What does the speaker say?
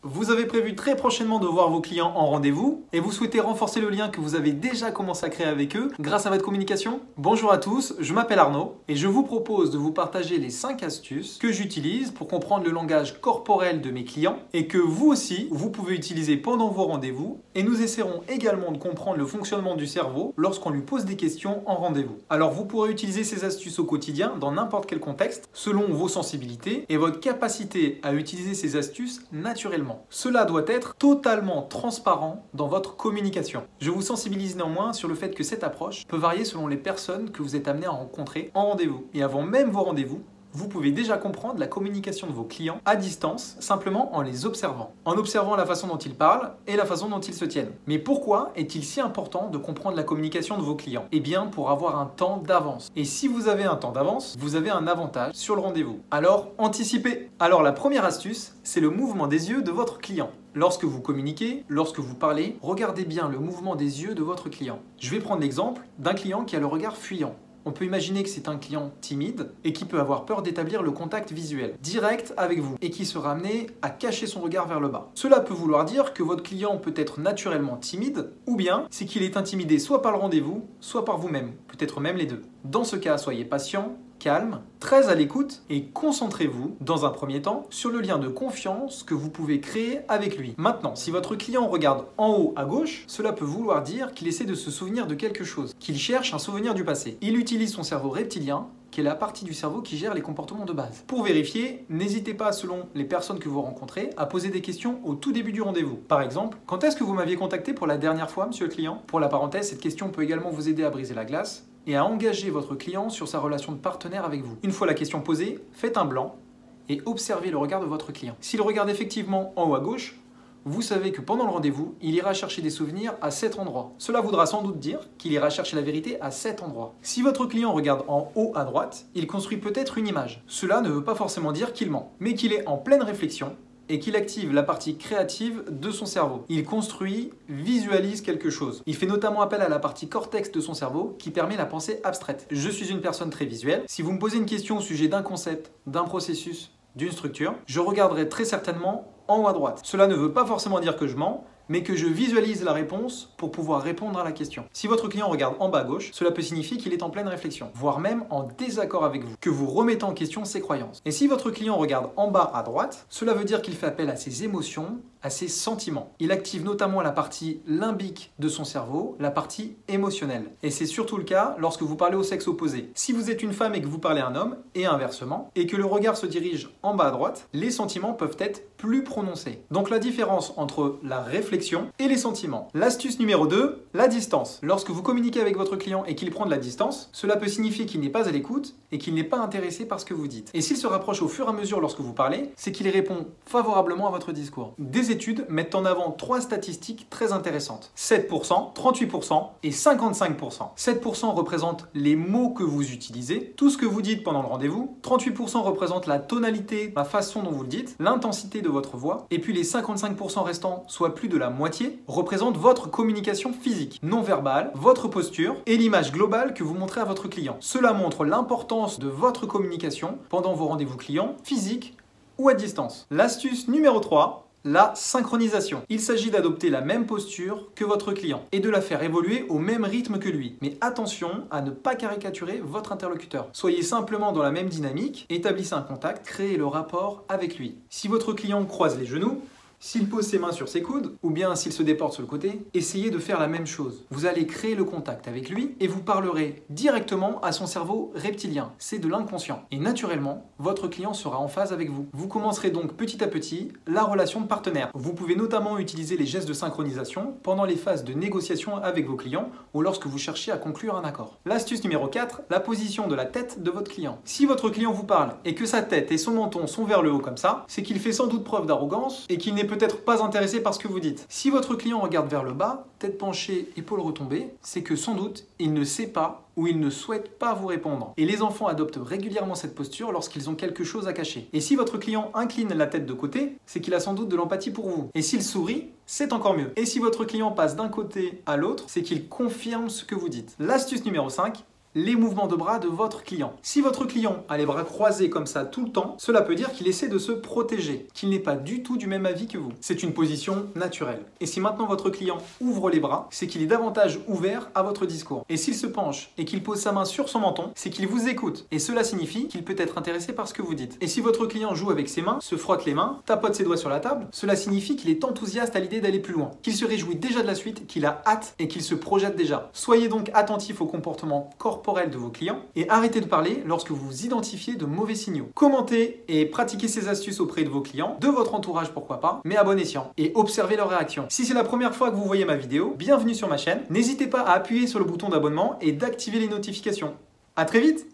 Vous avez prévu très prochainement de voir vos clients en rendez-vous et vous souhaitez renforcer le lien que vous avez déjà commencé à créer avec eux grâce à votre communication? Bonjour à tous, je m'appelle Arnaud et je vous propose de vous partager les 5 astuces que j'utilise pour comprendre le langage corporel de mes clients et que vous aussi, vous pouvez utiliser pendant vos rendez-vous, et nous essaierons également de comprendre le fonctionnement du cerveau lorsqu'on lui pose des questions en rendez-vous. Alors vous pourrez utiliser ces astuces au quotidien dans n'importe quel contexte selon vos sensibilités et votre capacité à utiliser ces astuces naturellement. Cela doit être totalement transparent dans votre communication. Je vous sensibilise néanmoins sur le fait que cette approche peut varier selon les personnes que vous êtes amené à rencontrer en rendez-vous. Et avant même vos rendez-vous, vous pouvez déjà comprendre la communication de vos clients à distance simplement en les observant. En observant la façon dont ils parlent et la façon dont ils se tiennent. Mais pourquoi est-il si important de comprendre la communication de vos clients? Eh bien pour avoir un temps d'avance. Et si vous avez un temps d'avance, vous avez un avantage sur le rendez-vous. Alors anticipez. Alors la première astuce, c'est le mouvement des yeux de votre client. Lorsque vous communiquez, lorsque vous parlez, regardez bien le mouvement des yeux de votre client. Je vais prendre l'exemple d'un client qui a le regard fuyant. On peut imaginer que c'est un client timide et qui peut avoir peur d'établir le contact visuel direct avec vous et qui sera amené à cacher son regard vers le bas. Cela peut vouloir dire que votre client peut être naturellement timide ou bien c'est qu'il est intimidé soit par le rendez-vous, soit par vous-même, peut-être même les deux. Dans ce cas, soyez patient, calme, très à l'écoute et concentrez-vous, dans un premier temps, sur le lien de confiance que vous pouvez créer avec lui. Maintenant, si votre client regarde en haut à gauche, cela peut vouloir dire qu'il essaie de se souvenir de quelque chose, qu'il cherche un souvenir du passé. Il utilise son cerveau reptilien, qui est la partie du cerveau qui gère les comportements de base. Pour vérifier, n'hésitez pas, selon les personnes que vous rencontrez, à poser des questions au tout début du rendez-vous. Par exemple, quand est-ce que vous m'aviez contacté pour la dernière fois, monsieur le client? Pour la parenthèse, cette question peut également vous aider à briser la glace et à engager votre client sur sa relation de partenaire avec vous. Une fois la question posée, faites un blanc et observez le regard de votre client. S'il regarde effectivement en haut à gauche, vous savez que pendant le rendez-vous, il ira chercher des souvenirs à cet endroit. Cela voudra sans doute dire qu'il ira chercher la vérité à cet endroit. Si votre client regarde en haut à droite, il construit peut-être une image. Cela ne veut pas forcément dire qu'il ment, mais qu'il est en pleine réflexion et qu'il active la partie créative de son cerveau. Il construit, visualise quelque chose. Il fait notamment appel à la partie cortex de son cerveau qui permet la pensée abstraite. Je suis une personne très visuelle. Si vous me posez une question au sujet d'un concept, d'un processus, d'une structure, je regarderai très certainement en haut à droite. Cela ne veut pas forcément dire que je mens, mais que je visualise la réponse pour pouvoir répondre à la question. Si votre client regarde en bas à gauche, cela peut signifier qu'il est en pleine réflexion, voire même en désaccord avec vous, que vous remettez en question ses croyances. Et si votre client regarde en bas à droite, cela veut dire qu'il fait appel à ses émotions, à ses sentiments. Il active notamment la partie limbique de son cerveau, la partie émotionnelle. Et c'est surtout le cas lorsque vous parlez au sexe opposé. Si vous êtes une femme et que vous parlez à un homme, et inversement, et que le regard se dirige en bas à droite, les sentiments peuvent être plus prononcés. Donc la différence entre la réflexion et les sentiments. L'astuce numéro 2, la distance. Lorsque vous communiquez avec votre client et qu'il prend de la distance, cela peut signifier qu'il n'est pas à l'écoute et qu'il n'est pas intéressé par ce que vous dites. Et s'il se rapproche au fur et à mesure lorsque vous parlez, c'est qu'il répond favorablement à votre discours. Des études mettent en avant 3 statistiques très intéressantes. 7%, 38% et 55%. 7% représente les mots que vous utilisez, tout ce que vous dites pendant le rendez-vous. 38% représente la tonalité, la façon dont vous le dites, l'intensité de votre voix. Et puis les 55% restants, soit plus de la moitié, représentent votre communication physique, non verbale, votre posture et l'image globale que vous montrez à votre client. Cela montre l'importance de votre communication pendant vos rendez-vous clients, physiques ou à distance. L'astuce numéro 3, la synchronisation. Il s'agit d'adopter la même posture que votre client et de la faire évoluer au même rythme que lui. Mais attention à ne pas caricaturer votre interlocuteur. Soyez simplement dans la même dynamique, établissez un contact, créez le rapport avec lui. Si votre client croise les genoux, s'il pose ses mains sur ses coudes, ou bien s'il se déporte sur le côté, essayez de faire la même chose. Vous allez créer le contact avec lui et vous parlerez directement à son cerveau reptilien. C'est de l'inconscient. Et naturellement, votre client sera en phase avec vous. Vous commencerez donc petit à petit la relation de partenaire. Vous pouvez notamment utiliser les gestes de synchronisation pendant les phases de négociation avec vos clients ou lorsque vous cherchez à conclure un accord. L'astuce numéro 4, la position de la tête de votre client. Si votre client vous parle et que sa tête et son menton sont vers le haut comme ça, c'est qu'il fait sans doute preuve d'arrogance et qu'il n'est peut-être pas intéressé par ce que vous dites. Si votre client regarde vers le bas, tête penchée, épaules retombées, c'est que sans doute, il ne sait pas ou il ne souhaite pas vous répondre. Et les enfants adoptent régulièrement cette posture lorsqu'ils ont quelque chose à cacher. Et si votre client incline la tête de côté, c'est qu'il a sans doute de l'empathie pour vous. Et s'il sourit, c'est encore mieux. Et si votre client passe d'un côté à l'autre, c'est qu'il confirme ce que vous dites. L'astuce numéro 5, les mouvements de bras de votre client. Si votre client a les bras croisés comme ça tout le temps, cela peut dire qu'il essaie de se protéger, qu'il n'est pas du tout du même avis que vous. C'est une position naturelle. Et si maintenant votre client ouvre les bras, c'est qu'il est davantage ouvert à votre discours. Et s'il se penche et qu'il pose sa main sur son menton, c'est qu'il vous écoute. Et cela signifie qu'il peut être intéressé par ce que vous dites. Et si votre client joue avec ses mains, se frotte les mains, tapote ses doigts sur la table, cela signifie qu'il est enthousiaste à l'idée d'aller plus loin, qu'il se réjouit déjà de la suite, qu'il a hâte et qu'il se projette déjà. Soyez donc attentif au comportement corporel de vos clients et arrêtez de parler lorsque vous identifiez de mauvais signaux. Commentez et pratiquez ces astuces auprès de vos clients, de votre entourage pourquoi pas, mais à bon escient et observez leur réaction. Si c'est la première fois que vous voyez ma vidéo, bienvenue sur ma chaîne. N'hésitez pas à appuyer sur le bouton d'abonnement et d'activer les notifications. À très vite!